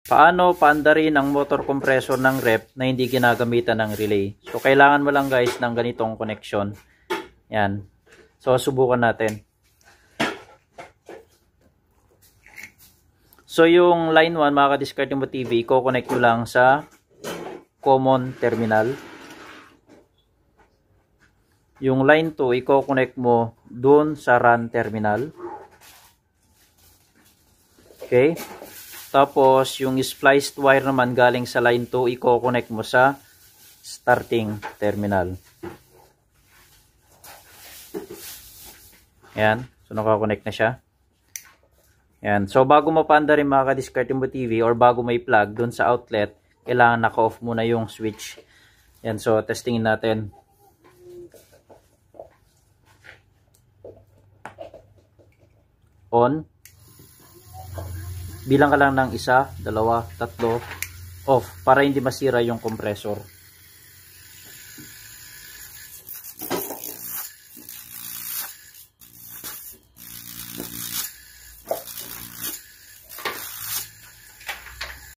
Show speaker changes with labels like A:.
A: Paano paandarin ang motor compressor ng ref na hindi ginagamitan ng relay? So, kailangan mo lang guys ng ganitong connection. Yan. So, subukan natin. So, yung line 1, mga ka-discard mo TV, i-connect nyo lang sa common terminal. Yung line 2, i-connect mo dun sa run terminal. Okay? Tapos, yung spliced wire naman galing sa line 2, i-connect mo sa starting terminal. Ayan. So, nakakonect na siya. Ayan. So, bago mapanda rin mga ka-discard mo TV or bago may plug dun sa outlet, kailangan naka-off muna yung switch. Ayan. So, testingin natin. On. Bilang ka lang ng 1, 2, 3, off para hindi masira yung compressor.